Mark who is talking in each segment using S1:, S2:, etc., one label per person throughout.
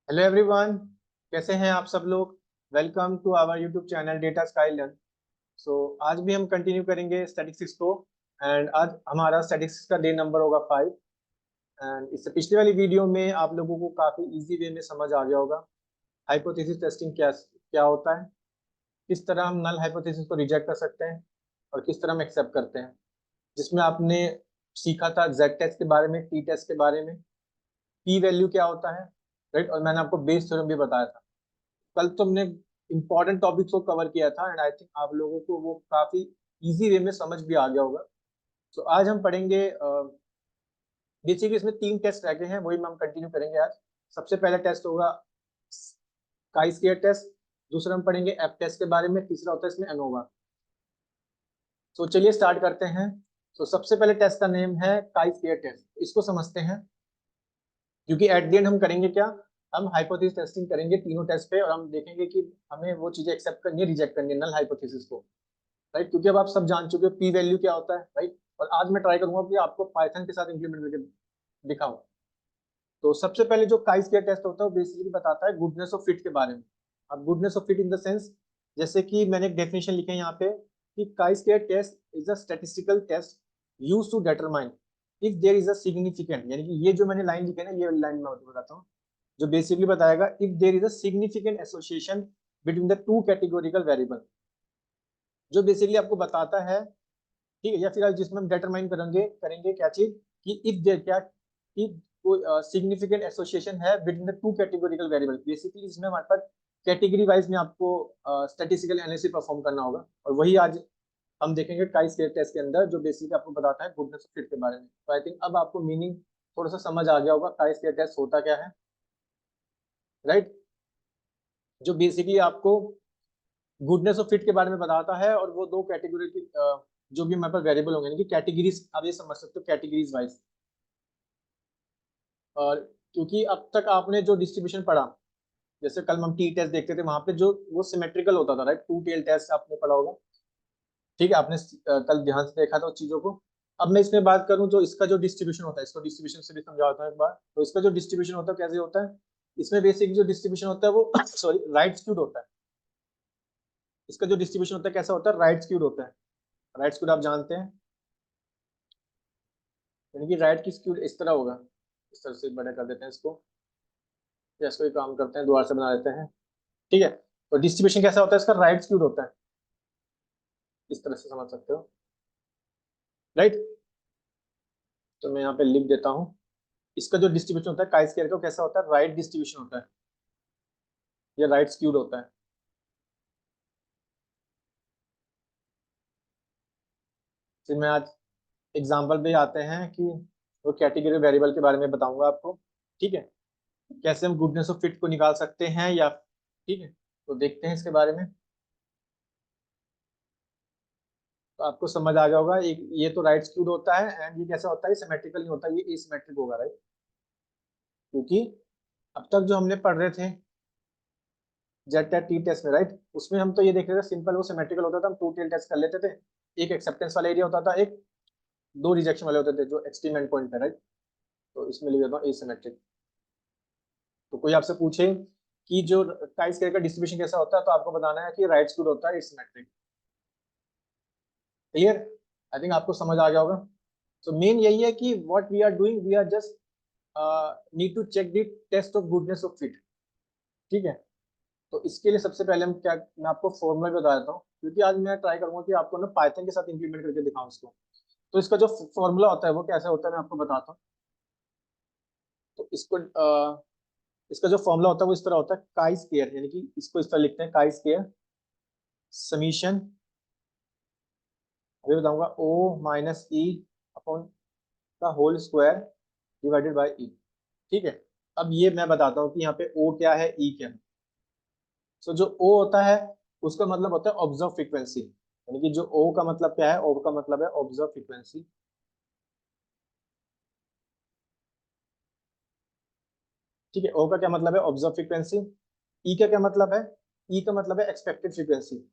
S1: Hello everyone, कैसे हैं आप सब लोग। Welcome to our YouTube channel Data Sky Learn. So आज भी हम कंटिन्यू करेंगे स्टैटिस्टिक्स को। एंड आज हमारा स्टैटिस्टिक्स का डे नंबर होगा 5। एंड इससे पिछली वाली वीडियो में आप लोगों को काफ़ी इजी वे में समझ आ गया होगा हाइपोथेसिस टेस्टिंग क्या क्या होता है, किस तरह हम नल हाइपोथेसिस को रिजेक्ट कर सकते हैं और किस तरह हम एक्सेप्ट करते हैं। जिसमें आपने सीखा था जेड टेस्ट के बारे में, टी टेस्ट के बारे में, पी वैल्यू क्या होता है, राइट। और मैंने आपको बेस थ्योरम भी बताया था। कल तो हमने इंपॉर्टेंट टॉपिक्स को कवर किया था एंड आई थिंक आप लोगों को वो काफी इजी वे में समझ भी आ गया होगा। तो आज हम पढ़ेंगे, बेसिकली इसमें 3 टेस्ट रह गए हैं, वही हम कंटिन्यू करेंगे आज। सबसे पहला टेस्ट होगा काई स्क्वायर टेस्ट, दूसरा हम पढ़ेंगे एफ टेस्ट के बारे में, तीसरा होता है इसमें एनोवा। तो चलिए स्टार्ट करते हैं। तो सबसे पहले टेस्ट का नेम है काई स्क्वायर टेस्ट, इसको समझते हैं। क्योंकि एट द एंड हम करेंगे क्या, हम हाइपोथेसिस टेस्टिंग करेंगे तीनों टेस्ट पे और हम देखेंगे कि हमें वो चीजें एक्सेप्ट करनी है, रिजेक्ट करनी है नल हाइपोथेसिस को, राइट। क्योंकि अब आप सब जान चुके हो पी वैल्यू क्या होता है, राइट। और आज मैं ट्राई करूंगा कि आपको पाइथन के साथ इंप्लीमेंट करके दिखाऊं। तो सबसे पहले जो काई स्क्वायर टेस्ट होता है वो बेसिकली बताता है गुडनेस ऑफ फिट के बारे में। अब goodness of fit in the sense, जैसे कि मैंने एक डेफिनेशन लिखे है यहाँ पे कि chi square test is a statistical test used to determine if there is a significant, यानी कि ये जो मैंने लाइन लिखी है ना, ये लाइन मैं आपको बताता हूँ। जो बेसिकली बताएगा if there is a significant association between the two categorical variable, जो बेसिकली आपको बताता है, ठीक है। या फिर आज जिसमें हम डिटरमाइन करेंगे करेंगे क्या चीज, कि इफ देयर क्या, इफ कोई सिग्निफिकेंट एसोसिएशन है between the two categorical variable. Basically इसमें हमारे पास कैटेगरी वाइज में आपको स्टैटिस्टिकल एनालिसिस परफॉर्म करना होगा, और वही आज हम देखेंगे काई स्क्वायर टेस्ट के अंदर, जो बेसिकली आपको बताता है गुडनेस ऑफ फिट के बारे में। तो आई थिंक अब आपको मीनिंग थोड़ा सा समझ आ गया होगा काई स्क्वायर टेस्ट होता क्या है, राइट। जो बेसिकली आपको गुडनेस ऑफ फिट के बारे में बताता है, और वो दो कैटेगरी की जो भी हमारे पास वेरिएबल होंगे, यानी कि कैटेगरीज, आप ये समझ सकते हो कैटेगरीज वाइज। और क्योंकि अब तक आपने जो डिस्ट्रीब्यूशन पढ़ा, जैसे कल हम टी टेस्ट देखते थे, वहां पे जो वो सिमेट्रिकल होता था, राइट। टू टेल टेस्ट आपने पढ़ा होगा, ठीक है। आपने कल ध्यान से देखा था उस चीजों को। अब मैं इसमें बात करूं जो इसका जो डिस्ट्रीब्यूशन होता है, इसको डिस्ट्रीब्यूशन से भी समझाता हूं एक बार। तो इसका जो डिस्ट्रीब्यूशन होता है कैसे होता है, इसमें बेसिक जो डिस्ट्रीब्यूशन होता है वो सॉरी राइट स्क्यूड होता है। इसका जो डिस्ट्रीब्यूशन होता है कैसा होता है, राइट स्क्यूड होता है। राइट स्क्यूड आप जानते हैं, यानी कि राइट की स्क्यूड इस तरह होगा। इस तरह से बड़ा कर देते हैं इसको, या इसको एक काम करते हैं दोबारा से बना देते हैं, ठीक है। तो डिस्ट्रीब्यूशन कैसा होता है इसका, राइट स्क्यूड होता है, इस तरह से समझ सकते हो, राइट। तो मैं यहाँ पे लिख देता हूँ, इसका जो डिस्ट्रीब्यूशन होता है काई स्क्वायर का कैसा होता है, राइट डिस्ट्रीब्यूशन होता है, या राइट स्क्यूड होता है। फिर मैं आज एग्जाम्पल पे आते हैं कि वो कैटेगरी वेरिएबल के बारे में बताऊंगा आपको, ठीक है। कैसे हम गुडनेस ऑफ फिट को निकाल सकते हैं, या ठीक है। तो देखते हैं इसके बारे में। तो आपको समझ आ गया होगा, एक ये तो राइट स्क्यूड होता है, एंड ये कैसा होता है, सिमेट्रिकल नहीं होता, ये एसिमेट्रिक होगा, राइट। क्योंकि अब तक जो हमने पढ़ रहे थे जेड टेट टी टेस्ट में, राइट, उसमें हम तो ये देख रहे थे सिंपल वो सिमेट्रिकल होता था, हम टू टेल टेस्ट कर लेते थे। एक एक्सेप्टेंस वाला एरिया होता था, एक दो रिजेक्शन वाले होते थे जो एक्सट्रीम एंड पॉइंट पे, राइट। तो इसमें लिख देता हूँ एसिमेट्रिक। तो कोई आपसे पूछे कि जो काई स्क्वायर का डिस्ट्रीब्यूशन कैसा होता है, तो आपको बताना है कि राइट स्क्यूड होता है, एसिमेट्रिक। क्लियर, आई थिंक आपको समझ आ गया होगा। सो मेन यही है कि what we are doing, we are just need to check the test of goodness of fit, ठीक है। तो इसके लिए सबसे पहले हम क्या, मैं आपको फॉर्मूला बता देता हूँ, क्योंकि आज मैं ट्राई करूंगा कि आपको ना पाइथन के साथ इंप्लीमेंट करके दिखाऊं इसको। तो इसका जो फॉर्मूला होता है वो कैसे होता है मैं आपको बताता हूँ। तो इसका जो फॉर्मूला होता है वो इस तरह होता है, काई स्क्वायर, यानी कि इसको इस तरह लिखते हैं, काई स्क्वायर समीशन, अभी बताऊंगा, ओ माइनस ई अपॉन का whole square divided by E, ठीक है। अब ये मैं बताता हूँ कि यहाँ पे ओ क्या है, ई क्या है। सो जो ओ होता है उसका मतलब होता है ऑब्जर्व फ्रीक्वेंसी, यानी कि जो ओ का मतलब क्या है, ओ का मतलब है ऑब्जर्व फ्रीक्वेंसी, ठीक है। ओ का क्या मतलब है, ऑब्जर्व फ्रीक्वेंसी। ई का क्या मतलब है, ई का मतलब है एक्सपेक्टेड फ्रीक्वेंसी,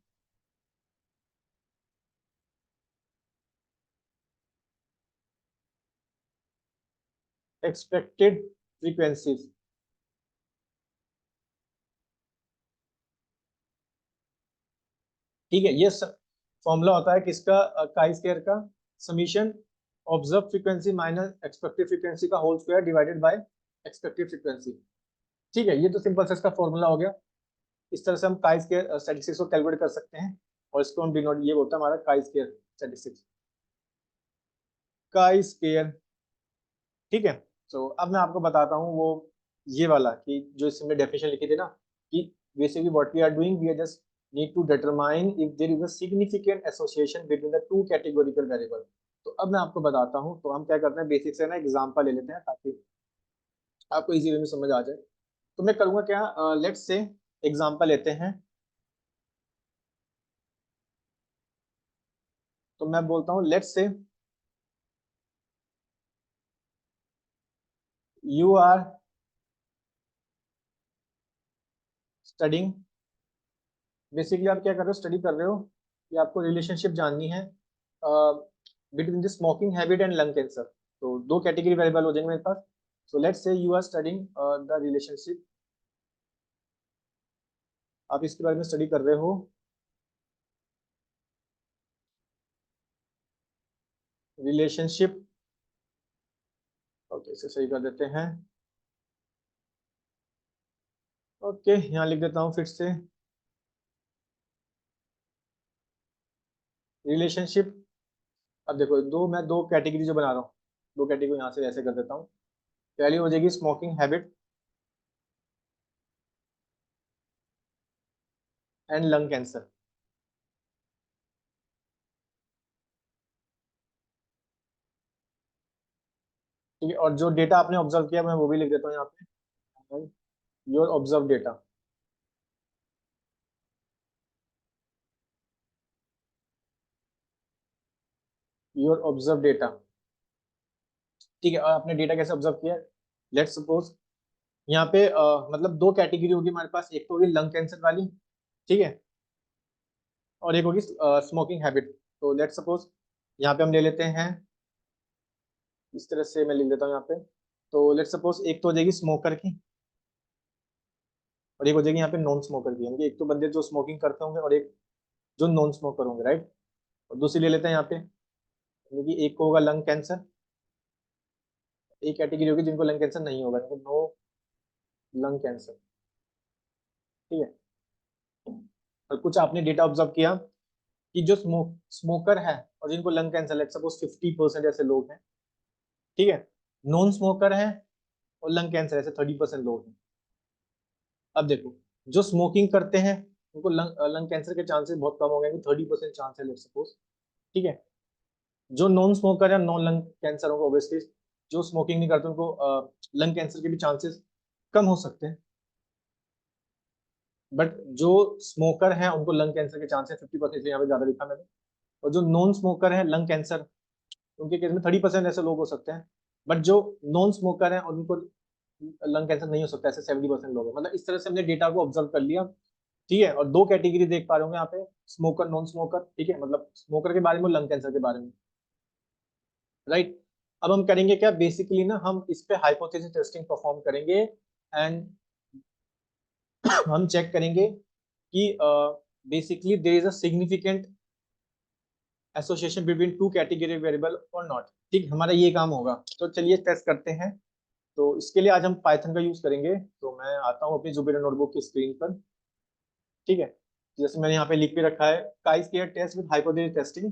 S1: एक्सपेक्टेड फ्रीक्वेंसीज, ठीक है, ये फॉर्मूला होता है किसका, काई स्क्वायर का, summation observe frequency minus expected frequency का whole square divided by expected frequency. ठीक है, ये तो सिंपल सा इसका फॉर्मूला हो गया। इस तरह से हम काई स्क्वायर स्टैटिस्टिक्स को कैलकुलेट कर सकते हैं, और इसको हम डिनोट, ये होता है हमारा chi square statistics, chi square. ठीक है, तो अब मैं आपको बताता हूँ वो ये वाला, कि जो इसमें डेफिनेशन लिखी थी ना, कि basically what we are doing, we are just need to determine if there is a significant association between the two categorical variable. तो अब मैं आपको बताता हूँ, तो हम क्या करते हैं, बेसिक से ना एग्जांपल ले लेते हैं ताकि आपको इजी वे में समझ आ जाए। तो मैं करूँगा क्या, लेट्स से एग्जांपल लेते हैं। तो मैं बोलता हूँ let's say you are studying, basically आप क्या कर रहे हो, स्टडी कर रहे हो, कि आपको रिलेशनशिप जाननी है between the smoking habit and lung cancer. तो दो कैटेगरी वेरिएबल हो जाएंगे मेरे पास। So let's say you are studying the relationship, आप इसके बारे में स्टडी कर रहे हो, रिलेशनशिप। ओके, इसे सही कर देते हैं। ओके, यहाँ लिख देता हूँ फिर से, रिलेशनशिप। अब देखो, मैं दो कैटेगरी जो बना रहा हूँ, दो कैटेगरी यहाँ से ऐसे कर देता हूँ। पहली हो जाएगी smoking habit and lung cancer. ठीक है, और जो डेटा आपने ऑब्जर्व किया मैं वो भी लिख देता हूँ यहाँ पे, your observe data, your observe data. ठीक है, और आपने डेटा कैसे ऑब्जर्व किया, लेट्स सपोज यहाँ पे मतलब दो कैटेगरी होगी हमारे पास, एक तो होगी लंग कैंसर वाली, ठीक है, और एक होगी स्मोकिंग हैबिट। तो लेट्स सपोज यहाँ पे हम ले लेते हैं, इस तरह से मैं लिख देता हूँ यहाँ पे। तो लेट्स सपोज एक तो हो जाएगी स्मोकर की, और एक हो जाएगी यहाँ पे नॉन स्मोकर की, यानी कि एक तो बंदे जो स्मोकिंग करते होंगे और एक जो नॉन स्मोकर होंगे, राइट। और दूसरी ले लेते हैं यहाँ पे, यानी कि एक को होगा लंग कैंसर, एक कैटेगरी होगी जिनको लंग कैंसर नहीं होगा, नो लंग कैंसर। ठीक है, और कुछ आपने डेटा ऑब्जर्व किया कि जो स्मोकर है और जिनको लंग कैंसर, लेट्स सपोज 50% ऐसे लोग हैं, ठीक है, नॉन स्मोकर है और लंग कैंसर ऐसे 30% लोग हैं। अब देखो, जो स्मोकिंग करते हैं उनको लंग कैंसर के चांसेस बहुत कम हो गए, 30% चांस है लेट्स सपोज, ठीक है। जो नॉन स्मोकर है, नॉन लंग कैंसर होगा ऑब्वियसली, जो स्मोकिंग नहीं करते उनको लंग कैंसर के भी चांसेस कम हो सकते हैं, बट जो स्मोकर है उनको लंग कैंसर के चांसेस 50%, यहाँ पे ज्यादा लिखा मैंने। और जो नॉन स्मोकर है लंग कैंसर, उनके केस में 30% ऐसे लोग हो सकते हैं, बट जो नॉन स्मोकर है और उनको लंग कैंसर नहीं हो सकता, ऐसे 70% लोग हैं। मतलब इस तरह से हमने डेटा को ऑब्जर्व कर लिया, ठीक है। और दो कैटेगरी देख पा रहे होंगे यहाँ पे, स्मोकर नॉन स्मोकर, ठीक है, मतलब स्मोकर के बारे में, लंग कैंसर के बारे में, राइट। अब हम करेंगे क्या, बेसिकली ना हम इस पे हाइपोथेसिस टेस्टिंग परफॉर्म करेंगे, एंड हम चेक करेंगे कि basically there is a significant association between two category variable और नॉट। ठीक, हमारा ये काम होगा। तो चलिए टेस्ट करते हैं। तो इसके लिए आज हम पाइथन का यूज करेंगे। तो मैं आता हूँ अपनी जुपिटर नोटबुक की स्क्रीन पर, ठीक है। जैसे मैंने यहाँ पे लिख के रखा है, chi square test with hypothesis testing.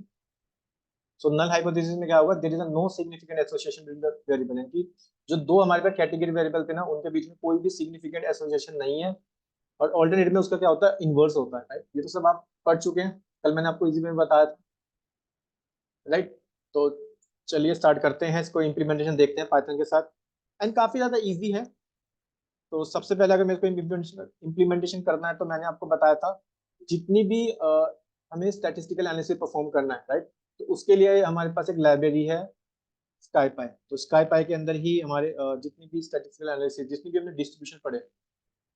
S1: So null hypothesis में क्या होगा, there is a no significant association between the variable, यानी कि जो दो हमारे पास कैटेगरी वेरिएबल थे ना, उनके बीच में कोई भी सिग्निफिकेंट एसोसिएशन नहीं है। और ऑल्टरनेट में उसका क्या होता है, इनवर्स होता है, राइट। ये तो सब आप पढ़ चुके हैं, कल मैंने आपको इजी में बताया था, राइट। तो चलिए स्टार्ट करते हैं, इसको इम्प्लीमेंटेशन देखते हैं पाइथन के साथ, एंड काफी ज्यादा इजी है। तो सबसे पहले अगर मेरे को इम्प्लीमेंटेशन करना है, तो मैंने आपको बताया था, जितनी भी हमें स्टैटिस्टिकल एनालिसिस परफॉर्म करना है, राइट, तो उसके लिए हमारे पास एक लाइब्रेरी है स्काईपाई। तो स्काईपाई के अंदर ही हमारे जितनी भी स्टैटिस्टिकल एनालिसिस, जितनी भी हमने डिस्ट्रीब्यूशन पढ़े,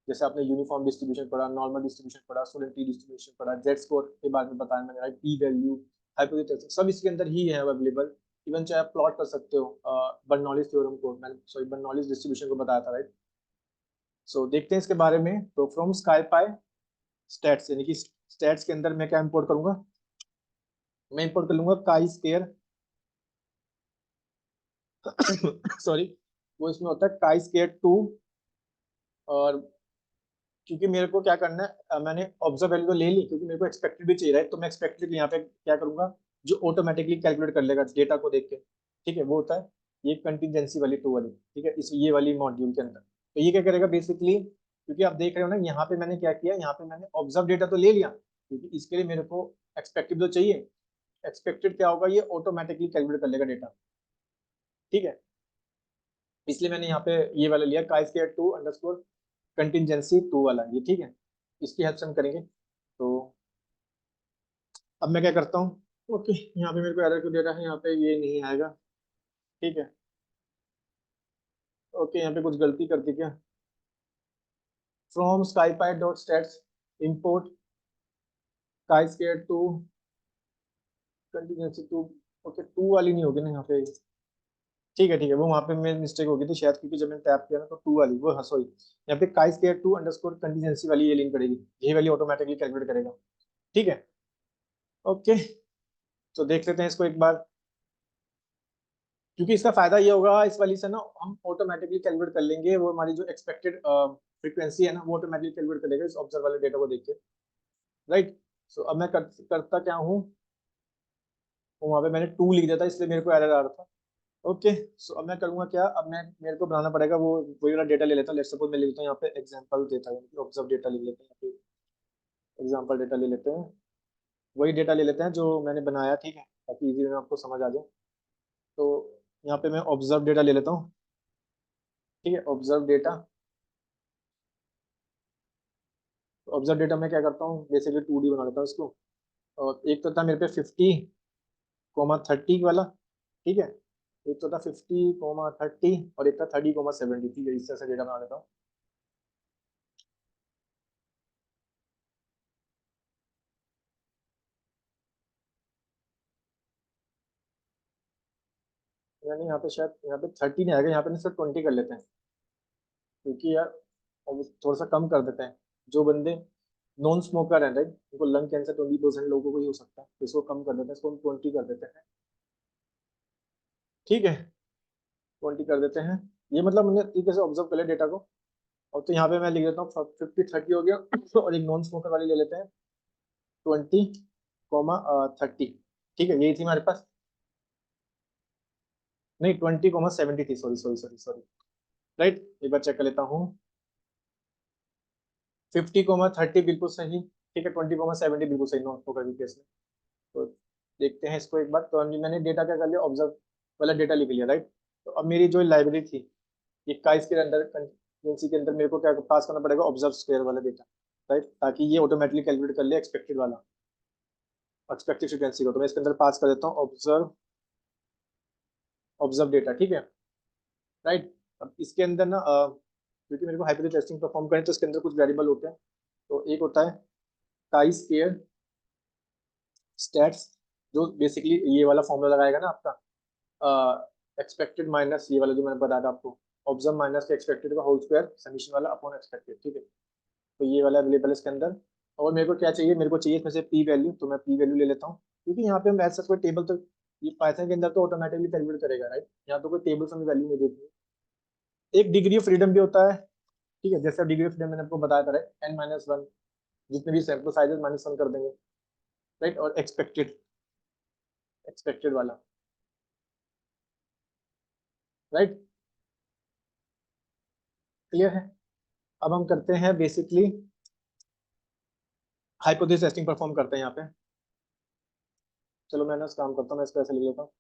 S1: जैसे आपने यूनिफॉर्म डिस्ट्रीब्यूशन पढ़ा, नॉर्मल डिस्ट्रीब्यूशन पढ़ा, स्टूडेंट डिस्ट्रीब्यूशन पढ़ा, जेड स्कोर के बारे में बताया मैंने, राइट, पी वैल्यू, हाइपोथेसिस, सब इसके अंदर ही है अवेलेबल। इवन चाहे आप प्लॉट कर सकते हो बर्नौलीज थ्योरम को, मैंने सॉरी बर्नौलीज डिस्ट्रीब्यूशन को बताया था, राइट। सो देखते हैं इसके बारे में। तो फ्रॉम स्काईपाई स्टैट्स, यानी कि स्टैट्स के अंदर मैं क्या इंपोर्ट करूंगा, मैं इंपोर्ट कर लूंगा काई स्केयर सॉरी, वो इसमें होता है काई स्केयर 2। और क्योंकि मेरे को क्या करना है, मैंने ऑब्जर्व वैल्यू तो ले ली, क्योंकि मेरे को एक्सपेक्टेड भी चाहिए, राइट। तो मैं एक्सपेक्टेड यहाँ पे क्या करूंगा, जो ऑटोमेटिकली कैलकुलेट कर लेगा डेटा को देख के, ठीक है, वो होता है ये कंटीजेंसी वाली 2 वाली, ठीक है, इस ये वाली मॉड्यूल के अंदर। तो ये क्या करेगा बेसिकली, क्योंकि आप देख रहे हो ना यहाँ पे मैंने क्या किया, यहाँ पे मैंने ऑब्जर्व डेटा तो ले लिया, क्योंकि इसके लिए मेरे को एक्सपेक्टेड तो चाहिए। एक्सपेक्टेड क्या होगा, ये ऑटोमेटिकली कैलकुलेट कर लेगा डेटा, ठीक है। इसलिए मैंने यहाँ पे ये वाला लिया, काई स्क्वायर 2 अंडरस्कोर कंटिजेंसी 2 वाला, ये ठीक है। इसकी हेल्प से हम करेंगे। तो अब मैं क्या करता हूँ, ओके, यहाँ पे मेरे को एरर क्यों दे रहा है, यहाँ पे ये नहीं आएगा, ठीक है। ओके, यहाँ पे कुछ गलती कर दी क्या, from SciPy dot stats import chi square 2 contingency 2। Okay, 2 वाली नहीं होगी ना यहाँ पे, ठीक है, वो वहाँ पे मेरी मिस्टेक हो गई थी शायद, क्योंकि जब मैंने टैप किया ना तो 2 वाली, वो हाँ सॉरी, यहाँ पे काई स्क्वायर 2 अंडरस्कोर कंटिजेंसी वाली ये लिंक पड़ेगी, ये वाली ऑटोमेटिकली कैलकुलेट करेगा, ठीक है। ओके, तो देख लेते हैं इसको एक बार, क्योंकि इसका फायदा ये होगा इस वाली से ना, हम ऑटोमेटिकली कैलकुलेट कर लेंगे, वो हमारी जो एक्सपेक्टेड फ्रीक्वेंसी है ना, वो ऑटोमेटिकली कैलकुलेट करेगा इस ऑब्जर्व वाले डेटा को देख के, राइट। सो अब मैं करता क्या हूँ, वहाँ पे मैंने 2 लिख दिया था, इसलिए मेरे को एरर आ रहा था। ओके, सो अब मैं करूँगा क्या, अब मैं मेरे को बनाना पड़ेगा वो वही वाला डेटा ले लेता हूँ। लेट्स सपोज मैं ले लेता हूँ यहाँ पे एग्जांपल देता हूँ, ऑब्जर्व डेटा ले लेते हैं, यहाँ पे एग्जांपल डेटा ले लेते हैं, वही डेटा ले लेते हैं जो मैंने बनाया, ठीक है, ताकि इजी में आपको समझ आ जाए। तो यहाँ पे मैं ऑब्जर्व डेटा ले लेता हूँ, ठीक है, ऑब्जर्व डेटा। ऑब्जर्व डेटा में क्या करता हूँ, बेसिकली 2D बना लेता हूँ इसको। और एक तो था मेरे पे 50,30 वाला, ठीक है, एक तो था 50,30 और एक था 30,70, ठीक है, इस तरह से डेटा बना लेता हूँ। यानी यहाँ पे शायद यहाँ पे 30 नहीं आएगा, यहाँ पे सिर्फ 20 कर लेते हैं, क्योंकि यार अब थोड़ा सा कम कर देते हैं। जो बंदे नॉन स्मोकर है, राइट, उनको लंग कैंसर 20% लोगों को ही हो सकता है, तो इसको कम कर देते हैं, इसको हम 20 कर देते हैं, ठीक है, 20 कर देते हैं। ये मतलब हमने तरीके से ऑब्जर्व कर लिया डेटा को। और तो यहाँ पे मैं लिख देता हूँ 50-30 हो गया और एक नॉन स्मोकर वाली ले लेते हैं 20,30, ठीक है, यही थी हमारे पास, नहीं 20,70 थी, sorry sorry sorry sorry, right. एक बार चेक कर लेता हूँ, 50,30 बिल्कुल सही, ठीक है, 20,70 बिल्कुल सही नॉन स्मोकर के केस में। तो देखते हैं इसको एक बार। तो मैंने डेटा क्या कर लिया, ऑब्जर्व वाला डेटा लिख लिया, राइट। तो अब मेरी जो लाइब्रेरी थी, ये काइस के अंदर कंटीन्यूसी के अंदर मेरे को क्या पास करना पड़ेगा, ऑब्जर्व स्क्वायर वाला डेटा, राइट, ताकि ये ऑटोमेटिकली कैलकुलेट कर ले एक्सपेक्टेड वाला, एक्सपेक्टेड फ्रीक्वेंसी को। तो मैं इसके अंदर पास कर देता हूँ ऑब्जर्व, ऑब्जर्व डेटा, ठीक है, राइट। अब इसके अंदर ना क्योंकि मेरे को हाइपोथेसिस टेस्टिंग परफॉर्म करें, तो इसके अंदर कुछ वेरिएबल होते हैं। तो एक होता है काई स्क्वायर स्टैट्स, जो बेसिकली ये वाला फॉर्मूला लगाएगा ना आपका, एक्सपेक्टेड माइनस ये वाला जो मैंने बताया था आपको, ऑब्जर्व माइनस के एक्सपेक्टेड का होल स्क्वायर समीशन वाला अपॉन एक्सपेक्टेड, ठीक है। तो ये वाला अवेलेबल है इसके अंदर। और मेरे को क्या चाहिए, मेरे को चाहिए इसमें से पी वैल्यू, तो मैं पी वैल्यू ले लेता हूँ, क्योंकि यहाँ पे हम ऐसा कोई टेबल तो, ये पाइथन के अंदर तो ऑटोमेटिकली कैलकुलेट करेगा, राइट, यहाँ तो कोई टेबल से हमें वैल्यू नहीं देती है। एक डिग्री ऑफ फ्रीडम भी होता है, ठीक है, जैसे डिग्री ऑफ फ्रीडम मैंने आपको बताया था, राइट, n-1, जितने भी सैंपल साइजेस -1 कर देंगे, राइट। और एक्सपेक्टेड, एक्सपेक्टेड वाला, राइट, क्लियर है। अब हम करते हैं बेसिकली हाइपोथेसिस टेस्टिंग परफॉर्म करते हैं यहाँ पे। चलो मैं ना इस काम करता हूँ, मैं इसको ऐसे लिख लेता हूँ।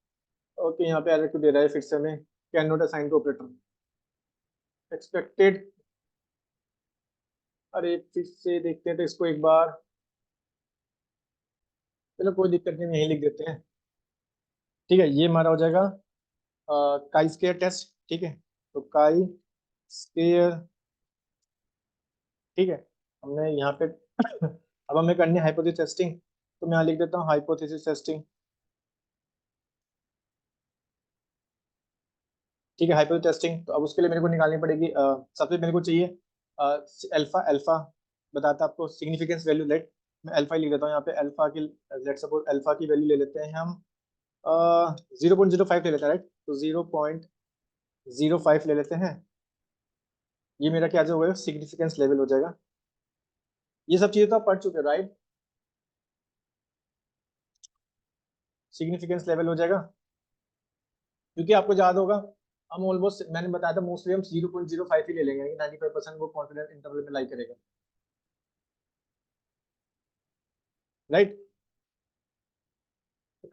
S1: ओके, यहाँ पे एरर क्यों दे रहा है फिर से हमें, can not assign to operator expected. अरे फिर से देखते हैं तो इसको एक बार, चलो कोई दिक्कत नहीं, यहीं लिख देते हैं, ठीक है। ये हमारा हो जाएगा काई स्क्वायर टेस्ट, ठीक है। तो काई स्क्वायर, ठीक है, हमने यहाँ पे अब हमें करनी है हाइपोथेसिस टेस्टिंग, तो मैं यहाँ लिख देता हूँ हाइपोथेसिस टेस्टिंग, ठीक है, हाइपोथेसिस टेस्टिंग। तो अब उसके लिए मेरे को निकालनी पड़ेगी, सबसे मेरे को चाहिए अल्फा, अल्फा बताता है आपको सिग्निफिकेंस वैल्यू, राइट। मैं अल्फा लिख देता हूँ यहाँ पे। अल्फा की, लेट्स सपोज अल्फा की वैल्यू ले लेते हैं हम 0.05 ले लेते हैं, राइट। तो 0.05 ले लेते हैं। ये मेरा क्या जो होगा, सिग्निफिकेंस लेवल हो जाएगा। ये सब चीजें तो आप पढ़ चुके हो, राइट। सिग्निफिकेंस लेवल हो जाएगा, क्योंकि आपको याद होगा हम ऑलमोस्ट, मैंने बताया था मोस्टली हम 0.05 ही ले लेंगे, 95% वो कॉन्फिडेंस इंटरवल में लाई करेगा, राइट।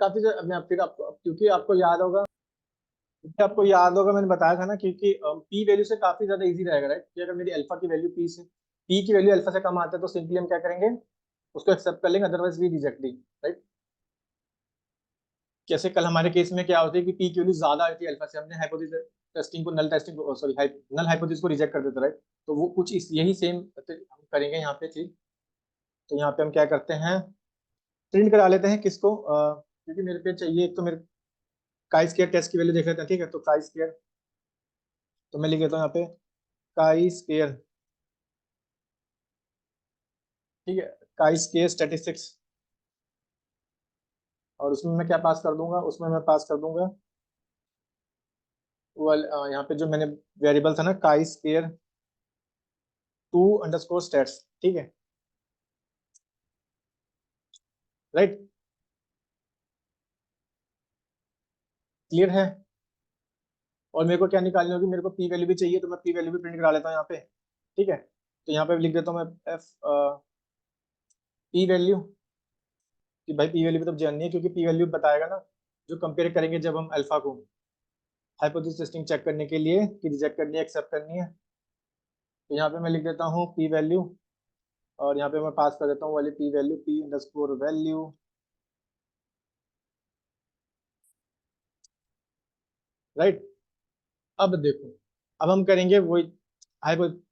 S1: काफी फिर आपको, क्योंकि आपको याद होगा मैंने बताया था ना, क्योंकि पी वैल्यू से काफी ज्यादा इजी रहेगा, राइट। कि अगर मेरी अल्फा की वैल्यू पी की वैल्यू अल्फा से कम आता है तो सिंपली हम क्या करेंगे, उसको एक्सेप्ट कर लेंगे, otherwise we reject the, right. जैसे कल हमारे केस में क्या होता है कि पी की वैल्यू ज्यादा आती है अल्फा से, हमने हाइपोथेसिस टेस्टिंग को, नल टेस्टिंग को, सॉरी नल हाइपोथेसिस को रिजेक्ट कर देते, राइट। तो वो कुछ यही सेम हम करेंगे यहाँ पे चीज। तो यहाँ पे हम क्या करते हैं, प्रिंट करा लेते हैं किसको, क्योंकि मेरे पे चाहिए, एक तो मेरे काई स्क्वायर टेस्ट की वैल्यू देख लेते हैं, ठीक है। तो काई स्क्वायर, तो मैं लिख देता हूँ यहाँ पे काई स्क्वायर, ठीक है, काई स्क्वायर स्टैटिस्टिक्स। और उसमें मैं क्या पास कर दूंगा, उसमें मैं पास कर दूंगा वेल, यहाँ पे जो मैंने वेरिएबल था ना, chi square two underscore stats, ठीक है, राइट। क्लियर है। और मेरे को क्या निकालनी होगी, मेरे को पी वैल्यू भी चाहिए, तो मैं पी वैल्यू भी प्रिंट करा लेता हूँ यहाँ पे, ठीक है। तो यहाँ पे लिख देता हूँ मैं एफ पी वैल्यू, कि भाई पी वैल्यू भी तो जाननी है, क्योंकि पी वैल्यू बताएगा ना, जो कंपेयर करेंगे जब हम अल्फा को हाइपोथेसिस टेस्टिंग चेक करने के लिए कि रिजेक्ट करनी है, एक्सेप्ट करनी है। तो यहाँ पे मैं लिख देता हूँ पी वैल्यू, और यहाँ पे मैं पास कर देता हूँ वाली P value, P underscore value, right. अब देखो, अब हम करेंगे वही हाइपोथेसिस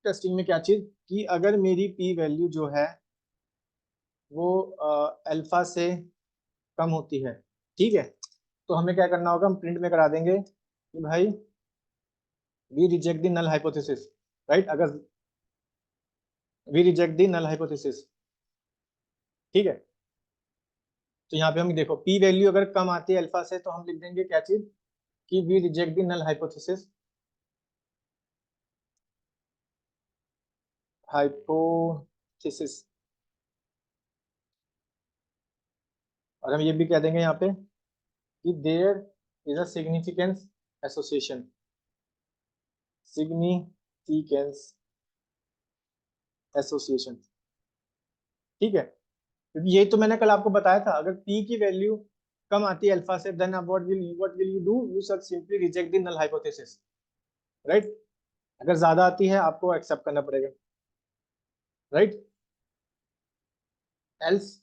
S1: टेस्टिंग में क्या चीज, कि अगर मेरी पी वैल्यू जो है वो अल्फा से कम होती है, ठीक है, तो हमें क्या करना होगा, हम प्रिंट में करा देंगे कि भाई we reject the null hypothesis, right. अगर we reject the null hypothesis, ठीक है। तो यहाँ पे हम देखो पी वैल्यू अगर कम आती है अल्फा से, तो हम लिख देंगे क्या चीज, कि we reject the null hypothesis, hypothesis. और हम ये भी कह देंगे यहाँ पे कि there is a significance association, significance association, ठीक है। क्योंकि यही तो मैंने कल आपको बताया था, अगर पी की वैल्यू कम आती है अल्फा से, then what will you do, you should simply reject the null hypothesis, right. अगर ज्यादा आती है आपको एक्सेप्ट करना पड़ेगा, राइट। एल्स,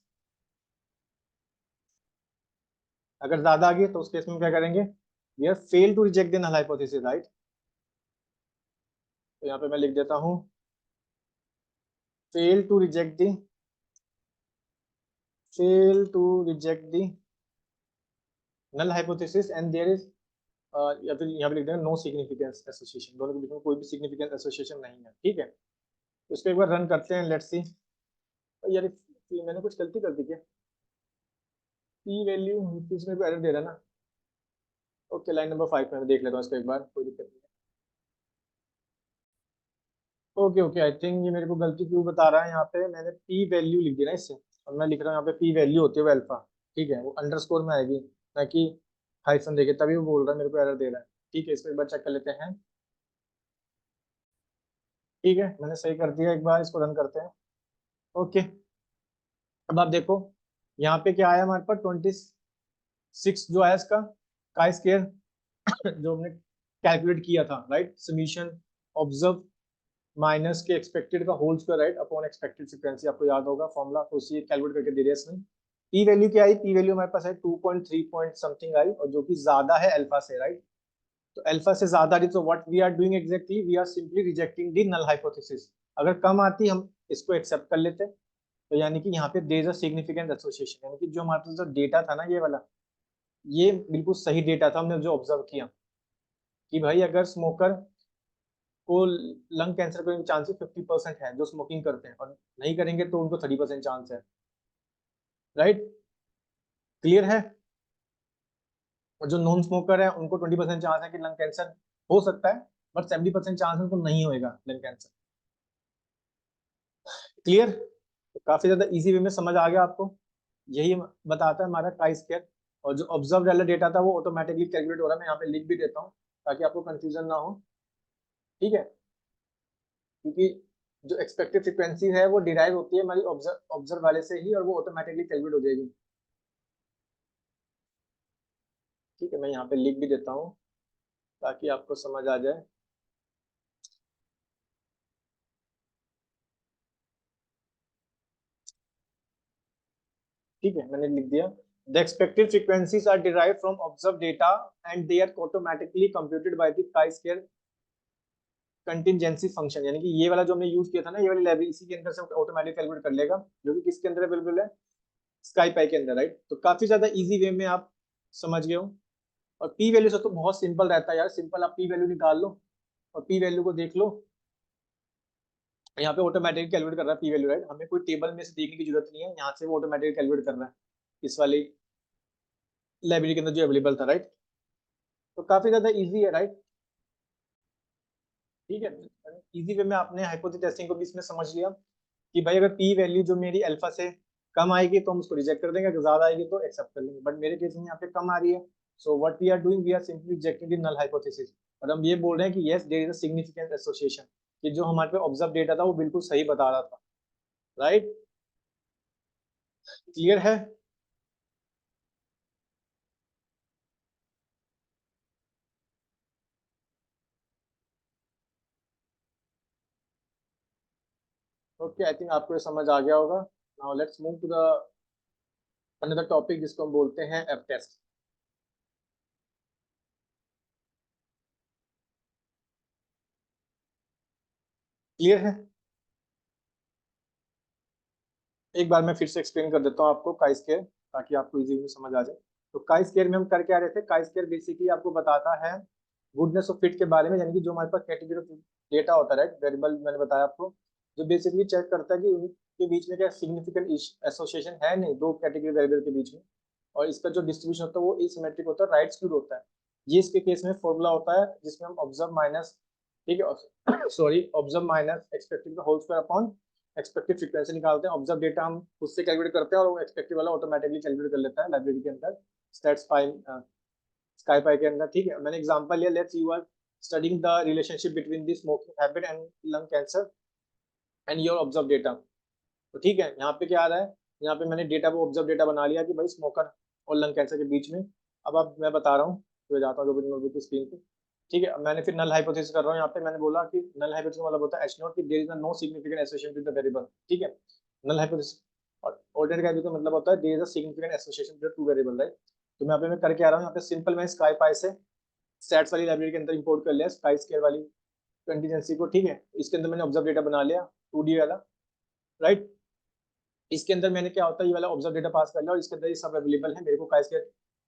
S1: अगर ज्यादा आ गई तो उस केस में क्या करेंगे, we are fail to reject the null hypothesis, right. तो यहाँ पे मैं लिख देता हूँ fail to reject the, fail to reject the null hypothesis and there is, या फिर यहाँ पे लिख देंगे नो सिग्निफिकेंस एसोसिएशन, दोनों के बीच में कोई भी सिग्निफिकेंस एसोसिएशन नहीं है, ठीक है। तो इसको एक बार रन करते हैं, लेट्स सी। यार मैंने कुछ गलती कर दी क्या, पी वैल्यू इसमें एरर दे रहा है ना। ओके, लाइन नंबर 5 में मैं देख लेता हूँ इसको एक बार, कोई दिक्कत नहीं है। ओके ओके, आई थिंक ये मेरे को गलती क्यों बता रहा है, यहाँ पे मैंने पी वैल्यू लिख दी ना इससे, और मैं लिख रहा हूँ यहाँ पे पी वैल्यू होती है अल्फा, ठीक है, वो अंडरस्कोर में आएगी, ना कि हाइफन देके, तभी वो बोल रहा है मेरे को एरर दे रहा है, ठीक है। इसको एक बार चेक कर लेते हैं, ठीक है, मैंने सही कर दिया, एक बार इसको रन करते हैं। ओके, अब आप देखो यहाँ पे क्या आया हमारे पास, 26 जो आया इसका का स्केयर जो हमने कैलकुलेट किया था, राइट। समीशन ऑब्जर्व माइनस के एक्सपेक्टेड का whole square, right, upon expected frequency, आपको याद होगा फॉर्मूला, तो उसी कैलकुलेट करके दे दिया इसमें। पी वैल्यू क्या आई, पी वैल्यू हमारे पास है 2.3 पॉइंट समथिंग आई, और जो कि ज्यादा है अल्फा से, राइट। तो अल्फा से ज्यादा रही, तो what we are doing exactly, we are simply rejecting the null hypothesis. अगर कम आती हम इसको एक्सेप्ट कर लेते, तो यानी कि यहाँ पे there is a significant association, यानी कि जो हमारे पास जो डेटा था ना ये वाला, ये बिल्कुल सही डेटा था, हमने जो ऑब्जर्व किया कि भाई अगर स्मोकर को लंग कैंसर के चांसेस 50% है जो स्मोकिंग करते हैं, और नहीं करेंगे तो उनको 30% चांस है। राइट, क्लियर है। और जो नॉन स्मोकर है उनको 20% चांस है कि लंग कैंसर हो सकता है, बट 70% चांस है उनको नहीं होएगा लंग कैंसर। क्लियर, तो काफी ज्यादा इजी वे में समझ आ गया आपको। यही बताता है हमारा काई स्क्वायर। और जो ऑब्जर्व वाला डेटा था वो ऑटोमेटिकली कैलकुलेट हो रहा है। मैं यहाँ पे लिख भी देता हूँ ताकि आपको कंफ्यूजन ना हो। ठीक है, क्योंकि जो एक्सपेक्टेड फ्रीक्वेंसी है वो डिराइव होती है हमारी ऑब्जर्व वाले से ही, और वो ऑटोमेटिकली कैलकुलेट हो जाएगी। ठीक है, मैं यहाँ पे लिख भी देता हूँ ताकि आपको समझ आ जाए। ठीक है, मैंने लिख दिया। The expected frequencies are derived from observe data and they are automatically computed by the chi square contingency function. यानी कि ये वाला जो हमने यूज किया था ना, ये वाली लाइब्रेरी, इसी के अंदर से ऑटोमेटिक कैलकुलेट कर लेगा, जो कि किसके अंदर अवेलेबल है, स्काई पाई के अंदर। राइट, तो काफी ज्यादा इजी वे में आप समझ गए हो। और पी वैल्यू से तो बहुत सिंपल रहता है यार, सिंपल आप पी वैल्यू निकाल लो और पी वैल्यू को देख लो। यहाँ पे ऑटोमेटिक कैलकुलेट कर रहा है पी वैल्यू। राइट, हमें कोई टेबल में से देखने की जरूरत नहीं है, यहाँ से वो ऑटोमेटिक कैलकुलेट कर रहा है इस वाली लाइब्रेरी के अंदर जो अवेलेबल था। राइट, तो काफी ज्यादा इजी है। राइट, ठीक है, इजी वे में आपने हाइपोथेसिस टेस्टिंग को भी इसमें समझ लिया कि भाई अगर पी वैल्यू जो मेरी अल्फा से कम आएगी तो हम उसको रिजेक्ट कर देंगे, अगर ज्यादा आएगी तो एक्सेप्ट कर लेंगे। बट मेरे केस में यहाँ पे कम आ रही है, so what we are doing, we are simply rejecting the null hypothesis. और हम ये बोल रहे हैं कि yes there is a significant association, कि जो हमारे पे ऑब्जर्व डेटा था वो बिल्कुल सही बता रहा था। राइट, क्लियर है। ओके, आई थिंक आपको ये समझ आ गया होगा। Now let's move to the another topic जिसको हम बोलते हैं एफ टेस्ट। क्लियर है। एक बार मैं फिर से एक्सप्लेन कर देता हूँ आपको काई स्क्वायर, ताकि आपको इजी में समझ आ जाए। तो काई स्क्वायर में हम कर क्या रहे थे, काई स्क्वायर बेसिकली आपको बताता है गुडनेस ऑफ फिट के बारे में, यानी कि जो हमारे पास कैटेगरी ऑफ डेटा होता है, राइट, वेरिएबल मैंने बताया आपको, जो बेसिकली चेक करता है कि उनके बीच में क्या सिग्निफिकेंट एसोसिएशन है नहीं, दो कैटेगरी वेरिएबल के बीच में। और इसका जो डिस्ट्रीब्यूशन होता है वो एसिमेट्रिक होता है, राइट स्क्यूड होता है। ये इसके केस में फॉर्मूला होता है जिसमें हम ऑब्जर्व माइनस, ठीक है, सॉरी, ऑब्जर्व माइनस एक्सपेक्टेड का whole square upon expected frequency निकालते हैं। ऑब्जर्व डेटा हम खुद से कैलकुलेट करते हैं और वो एक्सपेक्टेड वाला ऑटोमेटिकली कैलकुलेट कर लेता है लाइब्रेरी के अंदर, स्टैट्स पाई, स्काई पाई के अंदर। ठीक है, मैंने एग्जांपल लिया, let's you are studying the relationship between the smoking habit and lung cancer and your observe data. तो ठीक है, यहाँ पे क्या आ रहा है, यहाँ पे मैंने डेटा को ऑब्जर्व डेटा बना लिया कि भाई स्मोकर और लंग कैंसर के बीच में। अब मैं बता रहा हूँ, तो जाता हूँ नोटबुक की स्क्रीन पे। ठीक है, मैंने फिर नल हाइपोथेसिस कर रहा हूँ। यहाँ पे मैंने बोला कि नल हाइपोथेसिस मतलब होता है एच नॉट, कि there is no significant association with the variable. ठीक है, नल हाइपोथेसिस। और ऑर्डिनरी का का मतलब होता है there is a significant association with two variable. Right, तो मैं यहाँ पे मैं करके आ रहा हूँ, यहाँ पे सिंपल मैं स्काई पाई से स्टैट्स वाली लाइब्रेरी के अंदर इंपोर्ट कर लिया स्काई स्केयर वाली कंटीजेंसी को। ठीक है, इसके अंदर मैंने ऑब्जर्व डेटा बना लिया 2D वाला। राइट, इसके अंदर मैंने क्या होता है ये वाला ऑब्जर्व डेटा पास कर लिया, और इसके अंदर ये सब अवेलेबल है। मेरे को काइस के,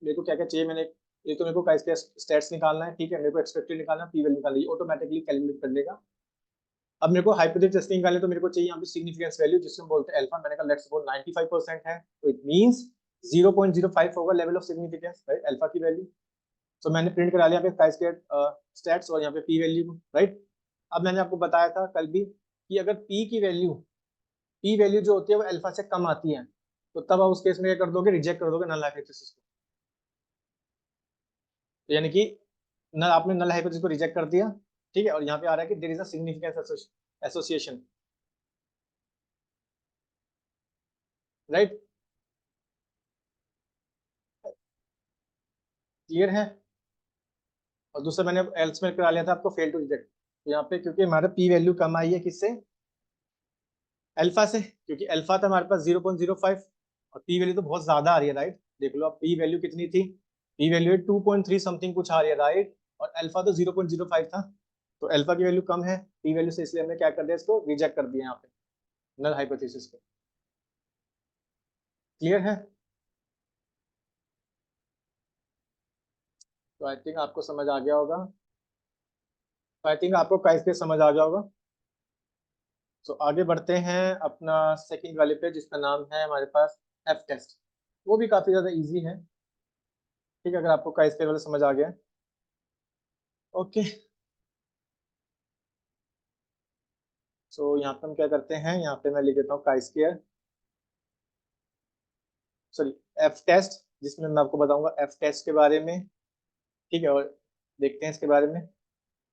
S1: मेरे को क्या क्या चाहिए, मैंने एक तो मेरे को काइस के स्टैट्स निकालना है। ठीक है, मेरे को एक्सपेक्टेड निकालना है, पी वैल्यू निकालना है, ऑटोमेटिकली कैलकुलेट कर लेगा। अब मेरे को हाइपोथेसिस टेस्टिंग निकालने, तो मेरे को चाहिए यहाँ पे सिग्निफिकेंस वैल्यू जिसको हम बोलते हैं अल्फा। मैंने कहा लेट्स सपोज 95% है, तो इट मींस 0.05 होगा level of significance, right, alpha की वैल्यू। तो मैंने प्रिंट करा लिया यहाँ पे काइस के स्टैट्स और यहाँ पे पी वैल्यू, राइट। अब मैंने आपको बताया था कल भी कि अगर पी वैल्यू जो होती है वो अल्फा से कम आती है, तो तब आप उस केस में क्या कर दोगे, रिजेक्ट कर दोगे नल हाइपोथेसिस को। तो यानी कि नल, आपने नल हाइपोथेसिस को रिजेक्ट कर दिया। ठीक है, और यहाँ पे आ रहा है कि there is a significance association. Right, clear है। और दूसरा मैंने एल्स में करा लिया था आपको फेल टू रिजेक्ट। तो यहाँ पे क्योंकि हमारा पी वैल्यू कम आई है किससे, अल्फा से, क्योंकि अल्फा था हमारे पास 0.05 और पी वैल्यू तो बहुत ज्यादा आ रही है। राइट, देख लो आप पी वैल्यू कितनी थी, पी वैल्यू 2.3 समथिंग कुछ आ रही है। राइट, और अल्फा तो 0.05 था, तो अल्फा की वैल्यू कम है पी वैल्यू से, इसलिए हमने क्या कर दिया, इसको रिजेक्ट कर दिया यहाँ पे नल हाइपोथेसिस को। क्लियर है, तो आई थिंक आपको समझ आ गया होगा। आई थिंक आपको का स्केल समझ आ जाओगा। तो आगे बढ़ते हैं अपना सेकंड वाले पे, जिसका नाम है हमारे पास एफ टेस्ट। वो भी काफी ज्यादा इजी है, ठीक है, अगर आपको का स्केल वाला समझ आ गया। ओके, सो यहाँ पे हम क्या करते हैं, यहाँ पे मैं लिख देता हूँ का स्केयर, सॉरी एफ टेस्ट, जिसमें मैं आपको बताऊंगा एफ टेस्ट के बारे में, ठीक है, और देखते हैं इसके बारे में।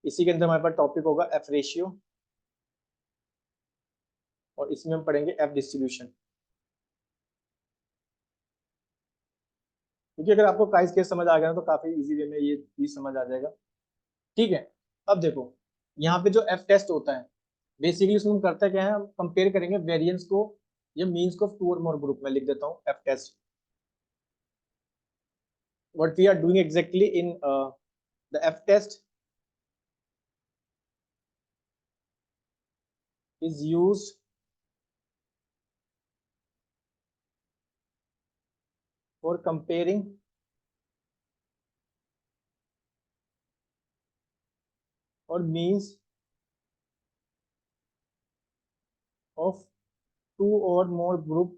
S1: इसी के अंदर हमारे पास टॉपिक होगा एफ रेशियो, और इसमें हम पढ़ेंगे एफ डिस्ट्रीब्यूशन। क्योंकि अगर आपको प्राइस केस समझ आ गया ना तो काफी इजी वे में ये चीज समझ आ जाएगा, ठीक है। अब देखो, यहाँ पे जो एफ टेस्ट होता है, बेसिकली उसमें हम करते क्या है, हम कंपेयर करेंगे वेरिएंस को या मीन्स को टू और मोर ग्रुप में। लिख देता हूँ F test, what we are doing exactly in the F test is used for comparing or means of two or more group।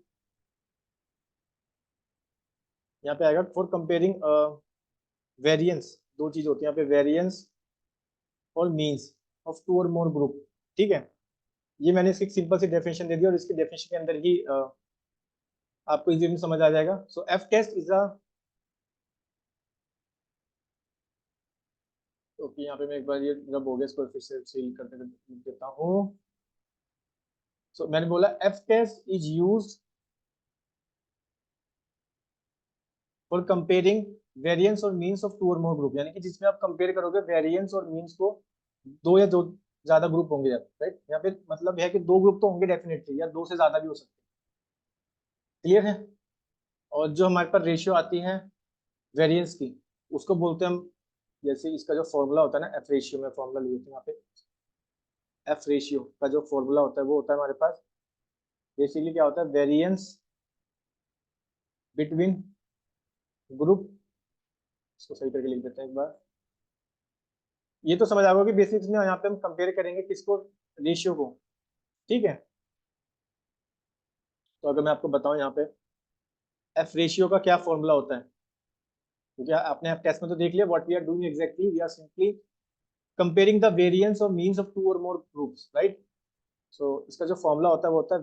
S1: यहाँ पे आएगा फॉर कंपेयरिंग वेरिएंस, दो चीज होती है यहाँ पे, वेरिएंस और means of two or more group, ठीक है। ये मैंने इसकी सिंपल सी डेफिनेशन दे दी, और इसकी डेफिनेशन के अंदर ही आपको इजीली समझ आ जाएगा। So F test is a, okay यहाँ पे मैं एक बार ये रब हो गया, इसको फिर से सील करके लिख देता हूँ। सो मैंने बोला F test is used for comparing variance और means of two or more group, यानी कि जिसमें आप कंपेयर करोगे वेरिएंस और मीन्स को, दो या दो ज्यादा ग्रुप होंगे, राइट। यहाँ पे मतलब है कि दो ग्रुप तो होंगे डेफिनेटली, या दो से ज्यादा भी हो सकते हैं, क्लियर है। और जो हमारे पास रेशियो आती है वेरिएंस की, उसको बोलते हैं हम, जैसे इसका जो फॉर्मूला होता है ना, एफ रेशियो में फॉर्मूला लिखते हैं यहाँ पे। एफ रेशियो का जो फॉर्मूला होता है वो होता है हमारे पास, बेसिकली क्या होता है, वेरिएंस बिटवीन ग्रुप। इसको सही करके लिख देते हैं एक बार। ये तो समझ आ गया कि बेसिक्स में यहाँ पे हम कंपेयर करेंगे किसको, रेशियो को, ठीक है। तो अगर मैं आपको बताऊं यहाँ पे एफ रेशियो का क्या फॉर्मूला होता है, क्योंकि आपने आप टेस्ट में तो देख लिया, what we are doing exactly, we are simply comparing the variance और means of two or more groups, right. सो इसका जो फॉर्मूला होता है वो होता है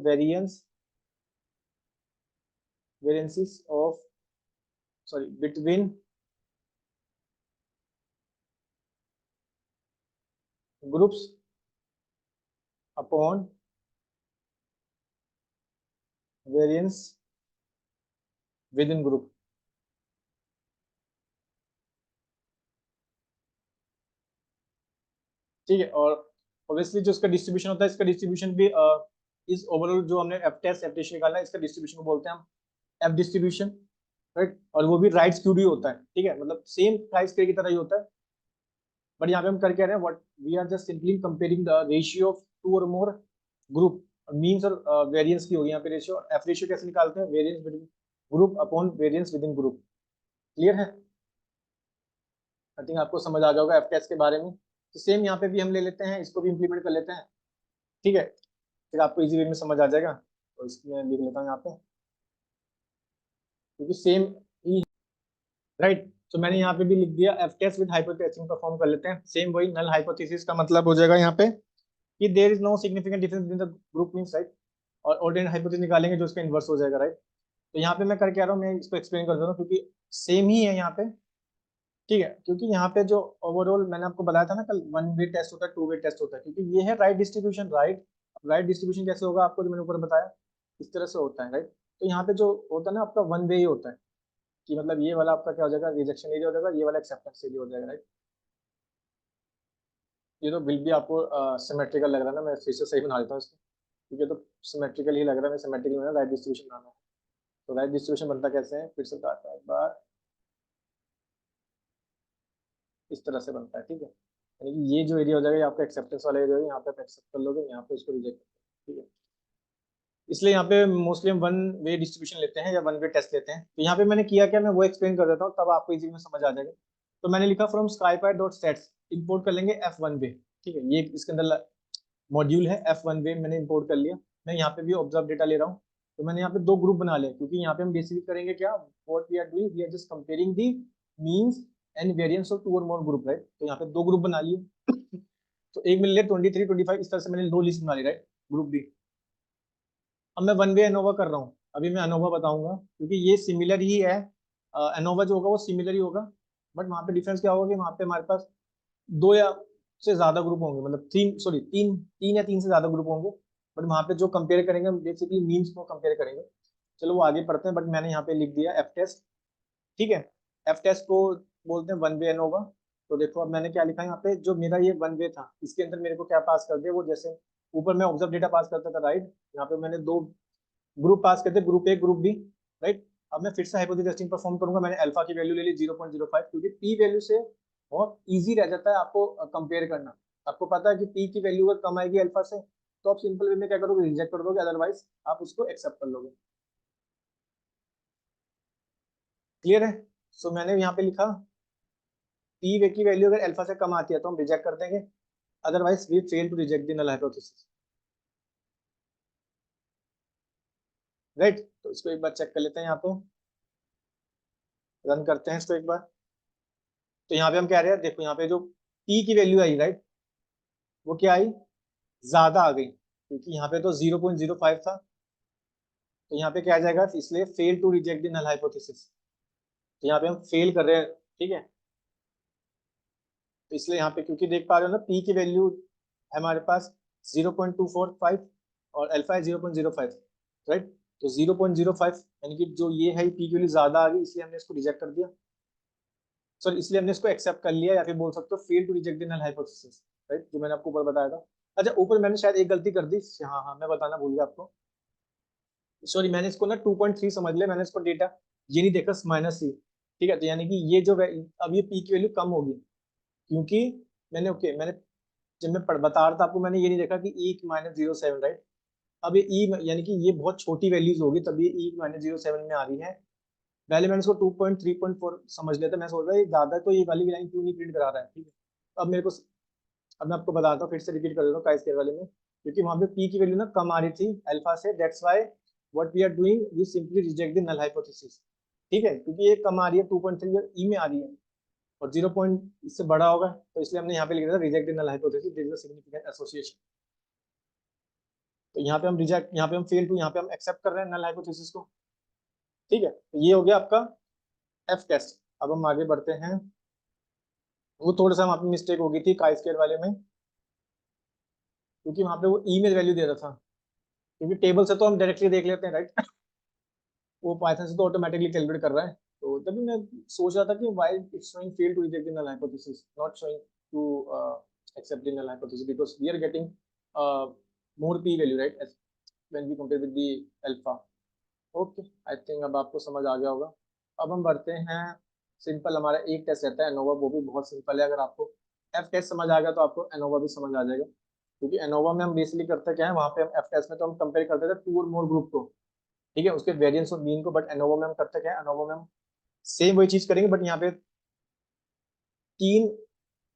S1: variances of, sorry, between groups upon variance within group, ठीक है। और ऑब्वियसली जो इसका डिस्ट्रीब्यूशन होता है, इसका डिस्ट्रीब्यूशन भी इस ओवरऑल जो हमने एफ टेस्ट एफ रेशियो निकाला है, इसका डिस्ट्रीब्यूशन को बोलते हैं हम एफ डिस्ट्रीब्यूशन, राइट। और वो भी राइट स्क्यूड ही होता है, ठीक है, मतलब सेम प्राइस की तरह ही होता है। बट यहाँ पे हम कर क्या रहे हैं, what we are just simply comparing the ratio of two or more group, means और वेरिएंस की होगी यहाँ पे रेशियो। एफ रेशियो कैसे निकालते हैं, variance between group upon variance within group, clear है। आई थिंक आपको समझ आ जाएगा एफ टेस्ट के बारे में। तो सेम यहाँ पे भी हम ले लेते हैं, इसको भी इम्प्लीमेंट कर लेते हैं, ठीक है, फिर आपको इजी वे में समझ आ जाएगा। तो इसमें लिख लेता हूँ यहाँ पे, क्योंकि सेम ही, राइट। तो मैंने यहाँ पे भी लिख दिया F test with hypothesis perform कर लेते हैं, सेम वही नल हाइपोथेसिस का मतलब हो जाएगा यहाँ पे कि there is no significant difference in the group means, right. और ऑर्डिनरी हाइपोथेसिस निकालेंगे जो इसका इनवर्स हो जाएगा, राइट। तो यहाँ पे मैं करके आ रहा हूँ, मैं इसको एक्सप्लेन कर दे रहा हूँ क्योंकि सेम ही है यहाँ पे, ठीक है। क्योंकि यहाँ पे जो ओवरऑल मैंने आपको बताया था ना कल, वन वे टेस्ट होता है, टू वे टेस्ट होता है, क्योंकि ये है right distribution, right. Right distribution कैसे होगा, आपको जो मैंने ऊपर बताया इस तरह से होता है, राइट। तो यहाँ पे जो होता है ना आपका वन वे ही होता है, कि मतलब ये वाला आपका क्या हो जाएगा, रिजेक्शन एरिया हो जाएगा, ये वाला एक्सेप्टेंस एरिया हो जाएगा, राइट। ये तो बिल भी आपको सिमेट्रिकल लग रहा है ना, मैं फिर से सही बना देता हूँ इसको, क्योंकि तो सिमेट्रिकल ही लग रहा है, मैं सिमेट्रिकल में राइट डिस्ट्रीब्यूशन बनाना है। तो राइट डिस्ट्रीब्यूशन बनता कैसे है, फिर से बताता हूँ एक बार, इस तरह से बनता है, ठीक है। यानी कि ये जो एरिया हो जाएगा, ये आपका एक्सेप्टेंस वाला एरिया है, यहाँ पे आप एक्सेप्ट कर लोगे, यहाँ पे इसको रिजेक्ट कर लोगे, ठीक है। इसलिए यहाँ पे मोस्टली हम वन वे डिस्ट्रीब्यूशन लेते हैं या वन वे टेस्ट लेते हैं। तो यहाँ पे मैंने किया क्या, मैं वो एक्सप्लेन कर देता हूँ, तब आपको इजी में समझ आ जाएगा। तो मैंने लिखा from SciPy dot sets, import कर लेंगे एफ वन वे, ठीक है, ये इसके अंदर मॉड्यूल है F1 वे मैंने इंपोर्ट कर लिया। मैं यहाँ पे भी ऑब्जर्व डेटा ले रहा हूँ, तो मैंने यहाँ पे दो ग्रुप बना लिया, क्योंकि यहाँ पे हम बेसिकली करेंगे क्या, what we are doing, we are just comparing the means and variance of two or more group, right. तो यहाँ पे दो ग्रुप बना लिए तो एक मिल लिया 23 25, इस तरह से मैंने दो लिस्ट बना ली, राइट, ग्रुप भी। अब मैं वन वे एनोवा कर रहा हूँ, अभी मैं एनोवा बताऊंगा, क्योंकि ये सिमिलर ही है। एनोवा जो होगा वो सिमिलर ही होगा, बट वहाँ पे डिफरेंस क्या होगा कि वहाँ पे हमारे पास दो या से ज्यादा ग्रुप होंगे, मतलब तीन तीन या तीन से ज्यादा ग्रुप होंगे। बट वहाँ पे जो कंपेयर करेंगे हम बेसिकली मीन्स को कंपेयर करेंगे। चलो वो आगे पढ़ते हैं, बट मैंने यहाँ पे लिख दिया एफ टेस्ट। ठीक है, एफ टेस्ट को बोलते हैं वन वे एनोवा। तो देखो अब मैंने क्या लिखा है यहाँ पे, जो मेरा ये वन वे था इसके अंदर मेरे को क्या पास कर दिया, वो जैसे ऊपर मैं ऑब्जर्व डेटा पास करता था, राइट। यहाँ पे मैंने दो ग्रुप पास करते, group A group B, right. अब मैं फिर से हाइपोथेसिस टेस्टिंग परफॉर्म करूंगा। मैंने अल्फा की वैल्यू ले ली 0.05, क्योंकि पी वैल्यू से बहुत इजी रह जाता है आपको कंपेयर करना। आपको पता है कि पी की वैल्यू अगर कम आएगी अल्फा से, तो आप सिंपल वे में क्या करोगे, रिजेक्ट कर दोगे, अदरवाइज आप उसको एक्सेप्ट कर लोगे। क्लियर है। सो मैंने यहाँ पे लिखा पी वे की वैल्यू अगर अल्फा से कम आती है तो हम रिजेक्ट कर देंगे, otherwise we fail to reject the null hypothesis, right. तो इसको एक बार चेक कर लेते हैं, यहाँ पे रन करते हैं इसको एक बार। तो यहाँ पे हम कह रहे हैं, देखो यहाँ पे जो पी की वैल्यू आई, राइट, वो क्या आई, ज्यादा आ गई, क्योंकि यहाँ पे तो 0.05 था। तो यहाँ पे क्या आ जाएगा, इसलिए fail to reject the null hypothesis. तो यहाँ पे हम फेल कर रहे हैं, ठीक है। तो इसलिए यहाँ पे क्योंकि देख पा रहे हो ना, पी की वैल्यू हमारे पास 0.245 और अल्फा है 0.05, राइट। तो 0.05 यानी कि जो ये है पी की वैल्यू ज्यादा आ गई, इसलिए हमने इसको रिजेक्ट कर दिया, सॉरी इसलिए हमने इसको एक्सेप्ट कर लिया, या फिर बोल सकते हो fail to reject the null hypothesis, right, जो मैंने आपको ऊपर बताया था। अच्छा, ऊपर मैंने शायद एक गलती कर दी, हाँ हाँ मैं बताना भूल गया आपको, सॉरी मैंने इसको ना 2.3 समझ लिया, मैंने इसको डेटा ये नहीं देखा -c। ठीक है, तो यानी कि ये जो अब ये पी की वैल्यू कम होगी, क्योंकि मैंने ओके मैंने जब मैं बता रहा था आपको, मैंने ये नहीं देखा कि E-07, राइट। अब ये ई यानी कि ये बहुत छोटी वैल्यूज होगी, तब ये E-07 में आ रही है। पहले मैंने इसको 2.3.4 समझ लिया था, मैं सोच रहा ये ज्यादा, तो ये वाली लाइन क्यों नहीं प्रिंट करा रहा है, ठीक है। अब मेरे को अब मैं आपको बताता हूँ, फिर से रिपीट कर देता हूँ काइस्केयर वाले में, क्योंकि वहां पे पी की वैल्यू ना कम आ रही थी अल्फा से, that's why what we are doing, we simply reject the null hypothesis. ठीक है, क्योंकि ये कम आ रही है 2.3 ई में आ रही है, और 0 पॉइंट इससे बड़ा होगा, तो इसलिए हमने यहाँ पे लिख दिया reject the null hypothesis, there is a significant association. तो यहाँ पे हम रिजेक्ट, यहाँ पे हम फेल टू, यहाँ पे हम एक्सेप्ट कर रहे हैं नल हाइपोथेसिस को। ठीक है, तो ये हो गया आपका एफ टेस्ट। अब हम आगे बढ़ते हैं। वो थोड़ा सा वहाँ पे मिस्टेक हो गई थी काई स्क्वायर वाले में, क्योंकि वहाँ पे वो ई में वैल्यू दे रहा था, क्योंकि टेबल से तो हम डायरेक्टली देख लेते हैं, राइट। वो पाइथन से तो ऑटोमेटिकली कैलकुलेट कर रहा है। तो तभी मैं सोच रहा था कि why it's showing fail to reject the null hypothesis, not showing to accept the null hypothesis, because we are getting uh, more p value, right, as when we compare with the alpha. Okay, I think अब आपको समझ आ गया होगा। अब हम बढ़ते हैं, सिंपल हमारा एक टेस्ट रहता है एनोवा, वो भी बहुत सिंपल है। अगर आपको एफ टेस्ट समझ आ गया तो आपको एनोवा भी समझ आ जाएगा, क्योंकि एनोवा में हम बेसिकली करते क्या है, वहाँ पे हम एफ टेस्ट में तो हम कंपेयर करते थे टू और मोर ग्रुप को, ठीक है, उसके वेरिएंस और मीन को। बट एनोवा में हम करते क्या है, एनोवा में हम सेम वही चीज करेंगे, बट यहाँ पे तीन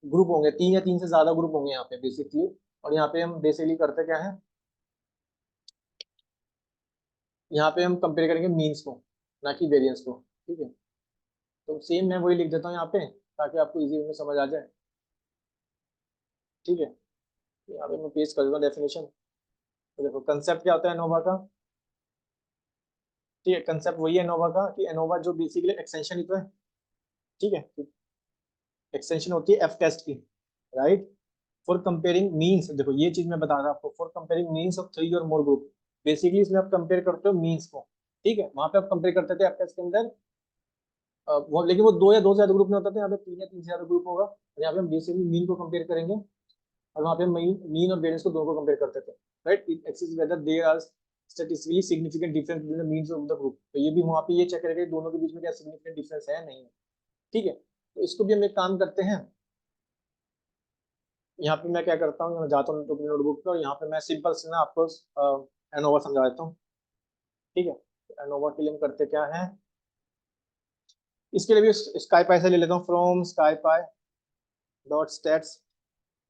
S1: ग्रुप होंगे, तीन या तीन से ज्यादा ग्रुप होंगे यहाँ पे बेसिकली। और यहाँ पे हम बेसिकली करते क्या है, यहाँ पे हम कंपेयर करेंगे मीन्स को, ना कि वेरिएंस को। ठीक है, तो सेम मैं वही लिख देता हूँ यहाँ पे, ताकि आपको इजी में समझ आ जाए। ठीक है, यहाँ पे मैं पेस्ट कर देता हूँ डेफिनेशन। तो देखो कंसेप्ट क्या होता है एनोवा का। ठीक है, कंसेप्ट वही है एनोवा का, कि एनोवा जो बेसिकली एक्सटेंशन ही तो है। ठीक है, एक्सटेंशन होती है एफ टेस्ट की, राइट, फॉर कंपेयरिंग मीन्स। देखो ये चीज मैं बता रहा हूँ आपको, for comparing means of three और मोर ग्रुप। बेसिकली इसमें आप कंपेयर करते हो मीन्स को। ठीक है, वहां पे आप कंपेयर करते थे एफ टेस्ट के अंदर वो, लेकिन वो दो या दो से ज्यादा ग्रुप में होता था, यहाँ पे तीन या तीन से ज्यादा ग्रुप होगा, और यहाँ पे हम बेसिकली मीन को कंपेयर करेंगे, और वहाँ पे मीन और वेरिएंस को दोनों को कंपेयर करते थे, right. It assesses whether there are statistically significant difference between the means of the group. तो ये भी वहाँ पे ये चेक करेगा कि दोनों के बीच में क्या सिग्निफिकेंट डिफरेंस है नहीं है। ठीक है, तो इसको भी हम एक काम करते हैं। यहाँ पे मैं क्या करता हूँ, मैं जाता हूँ अपनी नोटबुक पे, और यहाँ पे मैं सिंपल से ना आपको एनोवा समझा देता हूँ। ठीक है, एनोवा के लिए हम करते क्या है, इसके लिए भी स्काई पाई से ले लेता हूँ, from sky Pie dot states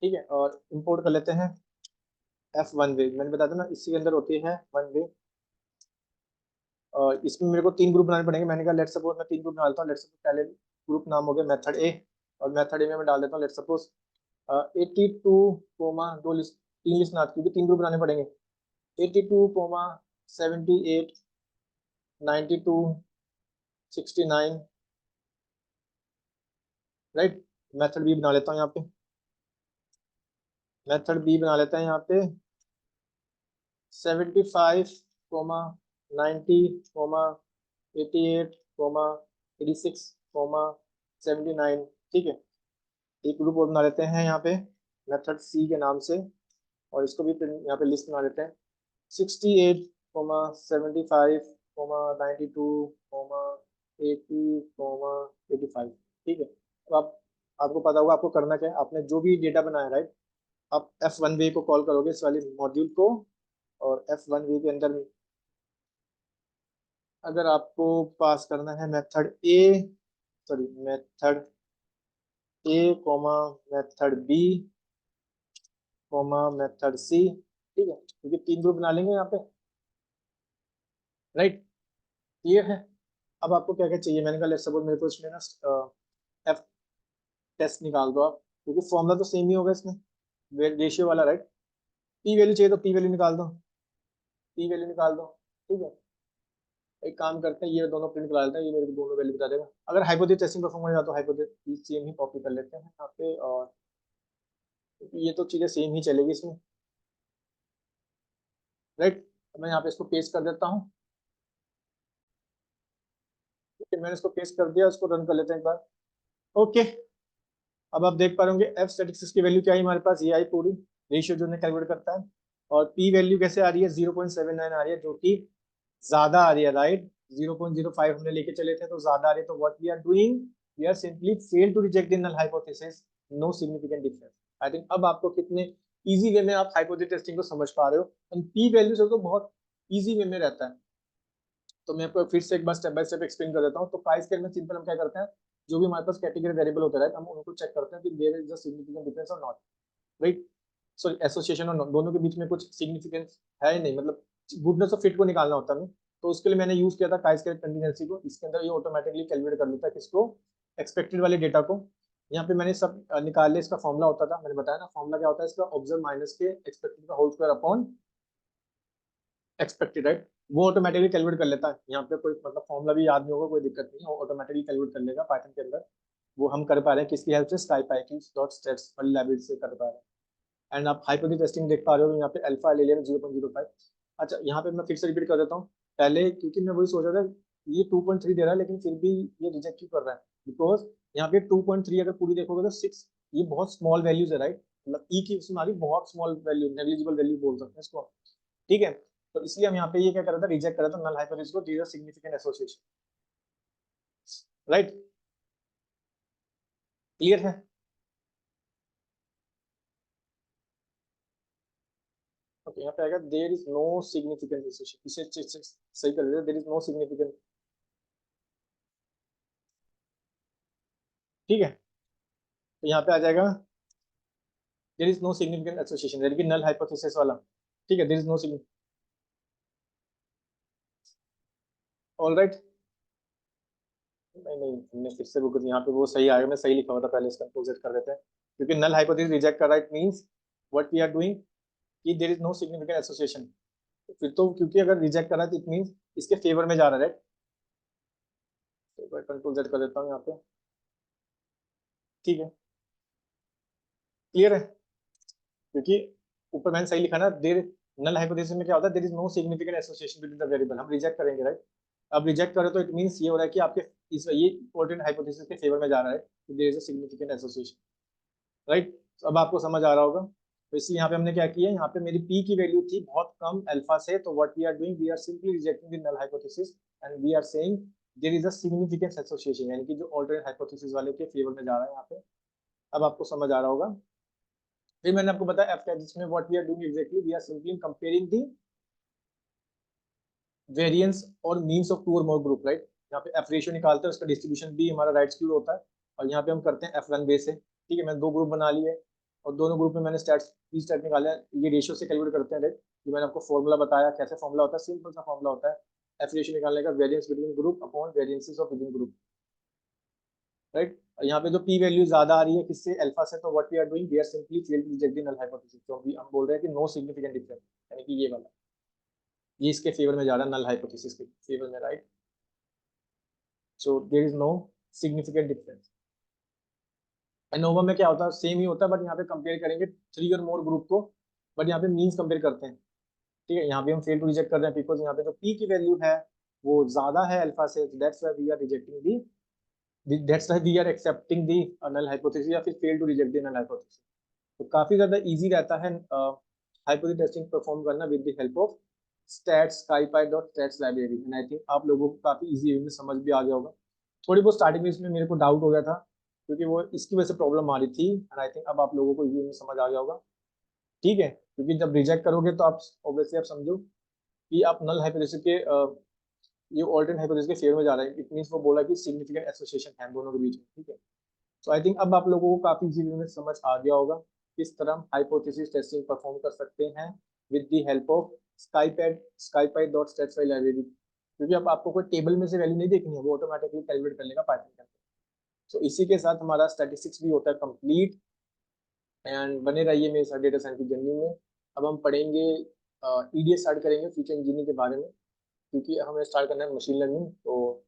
S1: ठीक है, और इंपोर्ट कर लेते हैं एफ वन वे। मैंने बताया था ना, इसी के अंदर होती है वन वे। और इसमें मेरे को 3 ग्रुप बनाने पड़ेंगे। मैंने कहा लेट सपोज मैं 3 ग्रुप बना लेता हूँ। लेट सपोज पहले ग्रुप नाम हो गया मेथड ए, और मेथड ए में मैं डाल देता हूँ let suppose 82 comma 2 list, 3 list ना, क्योंकि 3 ग्रुप बनाने पड़ेंगे। 82 कोमा 78 92 69, राइट। मेथड बी बना लेता हूँ यहाँ पे। मेथड बी बना लेते हैं यहाँ पे 75 कोमा 90 कोमा 88 कोमा 86 कोमा 79। ठीक है, एक ग्रुप और बना लेते हैं यहाँ पे मेथड सी के नाम से, और इसको भी यहाँ पे लिस्ट बना लेते हैं 68 कोमा 75 कोमा 92 कोमा 80 कोमा 85। ठीक है, अब आपको पता होगा आपको करना क्या है। आपने जो भी डेटा बनाया, राइट, आप एफ वन वे को कॉल करोगे, इस वाले मॉड्यूल को। और एफ वन वे के अंदर अगर आपको पास करना है method A, sorry method A comma method B comma method C, ठीक है, क्योंकि 3 ग्रुप बना लेंगे यहाँ पे, राइट। क्लियर है। अब आपको क्या क्या चाहिए। मैंने कहा लेट्स सपोज मेरे को इसमें ना एफ टेस्ट निकाल दो आप, क्योंकि फॉर्मूला तो सेम ही होगा इसमें, रेशियो वाला, राइट। पी वैल्यू चाहिए तो पी वैल्यू निकाल दो, पी वैल्यू निकाल दो। ठीक है, एक काम करते हैं, ये दोनों प्रिंट करा लेते हैं, ये मेरे को दोनों वैल्यू बता देगा। अगर हाइपोथेसिस टेस्टिंग परफॉर्म हो जाए तो हाइपोथेसिस सेम ही कॉपी कर लेते हैं यहाँ पे, और ये तो चीजें सेम ही चलेगी इसमें, राइट। मैं यहाँ पे इसको पेस्ट कर देता हूँ। ठीक, मैंने इसको पेस्ट कर दिया, इसको रन कर लेते हैं एक बार। ओके, अब आप देख पा रहे होंगे एफ स्टैटिस्टिक्स की वैल्यू क्या है हमारे पास, ये आई पूरी रेशियो जो कैलकुलेट करता है। और पी वैल्यू कैसे आ रही है, 0.79 आ रही है, जो कि ज्यादा आ रही है, राइट। 0.05 हमने लेके चले थे तो ज्यादा आ रही है, तो what we are doing, we are simply fail to reject the null hypothesis, no significant difference. I think अब आपको कितने इजी वे में आप हाइपोथेसिस टेस्टिंग को समझ पा रहे हो। एंड पी वैल्यू से तो बहुत इजी वे में रहता है। तो मैं आपको फिर से एक बार स्टेप बाय स्टेप एक्सप्लेन कर देता हूँ। तो पाई स्क्वायर में सिंपल हम क्या करते हैं, जो भी हमारे पास कैटेगरी वेरिएबल होता है, हम उनको चेक करते हैं कि there is a significant difference or not, right. Sorry, association or not, दोनों के बीच में कुछ सिग्निफिकेंस है ही नहीं, मतलब गुडनेस ऑफ फिट को निकालना होता है हमें। तो उसके लिए मैंने यूज किया था काई स्क्वायर कंटीन्यूएंसी को। इसके अंदर ये ऑटोमेटिकली कैलकुलेट कर लेता है किसको, एक्सपेक्टेड वाले डेटा को। यहाँ पे मैंने सब निकाल लिया। इसका फॉर्मुला होता था, मैंने बताया ना फॉर्मुला क्या होता है इसका, ऑब्जर्व माइनस के एक्सपेक्टेड का whole square upon expected, right. वो ऑटोमेटिकली कैलकुलेट कर लेता है। यहाँ पे कोई मतलब फॉर्मुला भी याद नहीं होगा, कोई दिक्कत नहीं है, वो ऑटोमेटिकली कैलकुलेट कर लेगा पाइथन के अंदर। वो हम कर पा रहे हैं किसकी हेल्प से, स्काईपाई डॉट स्टेट्स वाली लाइब्रेरी से कर पा रहे हैं। एंड आप हाइपोथेसिस टेस्टिंग देख पा रहे हो, यहाँ पे अल्फा ले लिया 0.05। अच्छा, यहाँ पे मैं फिर से रिपीट कर देता हूँ पहले, क्योंकि मैं वही सोच रहा था ये 2.3 दे रहा है, लेकिन फिर भी ये रिजेक्ट क्यों कर रहा है, बिकॉज यहाँ पे 2.3 अगर पूरी देखोगे तो 6, ये बहुत स्मॉल वैल्यूज है, राइट। मतलब ई की उसमें आ रही बहुत स्मॉल वैल्यू, नेग्लिजिबल वैल्यू बोल सकते हैं इसको, ठीक है। तो इसलिए हम यहाँ पे ये क्या कर रहा था, रिजेक्ट कर रहा था नल हाइपोथेसिस को, there significant association, right. Clear है। ओके, यहाँ पे आएगा there is no significant association, इसे सही कर देते, देयर इज नो सिग्निफिकेंट, ठीक है। तो यहाँ पे आ जाएगा there is no significant association, यानी कि नल हाइपोथेसिस वाला, ठीक है। There is no significant, all right. नहीं नहीं, हमने फिर से रुक, यहाँ पे वो सही आएगा, मैं सही लिखा हुआ था पहले, इसका प्रोजेक्ट कर देते हैं। क्योंकि नल हाइपोथेसिस रिजेक्ट कर रहा है, it means what we are doing कि there is no significant association. फिर तो क्योंकि अगर रिजेक्ट कर रहा है तो इट मींस इसके फेवर में जा रहा है, राइट। तो कंट्रोल जेड कर देता हूँ यहाँ पे, ठीक है। क्लियर है, क्योंकि ऊपर मैंने सही लिखा ना, देर नल हाइपोथेसिस में क्या होता है, there is no significant association between the variable, हम रिजेक्ट करेंगे, राइट। अब रिजेक्ट करो तो इट मींस ये हो रहा है कि आपके इस ये इंपॉर्टेंट हाइपोथेसिस के फेवर में जा रहा है, there is a significant association, right. अब आपको समझ आ रहा होगा। तो इसलिए यहाँ पे हमने क्या किया, यहाँ पे मेरी पी की वैल्यू थी बहुत कम अल्फा से, तो what we are doing, we are simply rejecting the null hypothesis and we are saying there is a significant association, यानी कि जो ऑल्टरनेट हाइपोथेसिस वाले के फेवर में जा रहा है यहाँ पे। अब आपको समझ आ रहा होगा। फिर मैंने आपको बताया एफ का, जिसमें what we are doing exactly, we are simply comparing the variance और means of two or more group, right. यहाँ पे एफ रेशियो निकालते हैं, उसका डिस्ट्रीब्यूशन भी हमारा राइट स्क्यूड होता है, और यहाँ पे हम करते हैं एफ वन वे से, ठीक है। मैंने 2 ग्रुप बना लिए, और दोनों ग्रुप में मैंने स्टैट्स पी स्टैट निकाला है। ये रेशियो से कैलकुलेट करते हैं, राइट। ये मैंने आपको फॉर्मूला बताया, कैसे फॉर्मूला होता है, सिंपल सा फॉर्मूला होता है एफ रेशियो निकालने का, variance between group upon variances of within group, right. यहाँ पे जो पी वैल्यू ज्यादा आ रही है किससे, अल्फा से, तो what we are doing, we are simply fail to reject the null hypothesis. तो हम बोल रहे हैं कि नो सिग्निफिकेंट डिफरेंस, यानी कि ये वाला, ये इसके फेवर में जा रहा है, नल हाइपोथेसिस के फेवर में, right. So there is no significant difference. ANOVA में क्या होता है, सेम ही होता है, बट यहाँ पे कंपेयर करेंगे 3 और मोर ग्रुप को, बट यहाँ पे मीन्स कंपेयर करते हैं, ठीक है। यहाँ पे हम फेल टू रिजेक्ट कर रहे हैं बिकॉज यहाँ पे जो पी की वैल्यू है वो ज्यादा है अल्फा से, that's why we are rejecting the, that's why we are accepting the null hypothesis या फिर fail to reject the null hypothesis. तो काफी ज्यादा इजी रहता है हाइपोथेसिस टेस्टिंग परफॉर्म करना with the help of stats SciPy dot stats library, and I think आप लोगों को काफी इजी वे में समझ भी आ गया होगा। थोड़ी बहुत स्टार्टिंग में इसमें मेरे को डाउट हो गया था क्योंकि वो इसकी वजह से प्रॉब्लम आ रही थी, एंड आई थिंक अब आप लोगों को इजी में समझ आ गया होगा, ठीक है। क्योंकि जब रिजेक्ट करोगे तो आप ऑब्वियसली आप समझो कि आप नल हाइपोथेसिस के ये ऑल्टरनेट हाइपोथेसिस के फेवर में जा रहे हैं, इट मींस वो बोला कि सिग्निफिकेंट एसोसिएशन है दोनों के बीच में, ठीक है। तो आई थिंक अब आप लोगों को काफी इजी में समझ आ गया होगा किस तरह हम हाइपोथेसिस टेस्टिंग परफॉर्म कर सकते हैं with the help of SciPy dot stats py library, क्योंकि अब आपको कोई टेबल में से वैल्यू नहीं देखनी है, वो ऑटोमेटिकली कैलकुलेट कर लेगा पाइथन के अंदर। तो इसी के साथ हमारा स्टैटिस्टिक्स भी होता है कंप्लीट, एंड बने रहिए मेरे साथ डेटा साइंस की जर्नी में। अब हम पढ़ेंगे ईडीएस स्टार्ट करेंगे फ्यूचर इंजीनियरिंग के बारे में, क्योंकि हमें स्टार्ट करना है मशीन लर्निंग। तो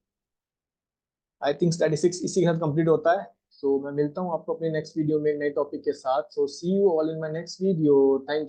S1: आई थिंक स्टैटिस्टिक्स इसी के साथ कंप्लीट होता है। सो मैं मिलता हूँ आपको अपने नेक्स्ट वीडियो में नए टॉपिक के साथ। So see you all in my next video, thank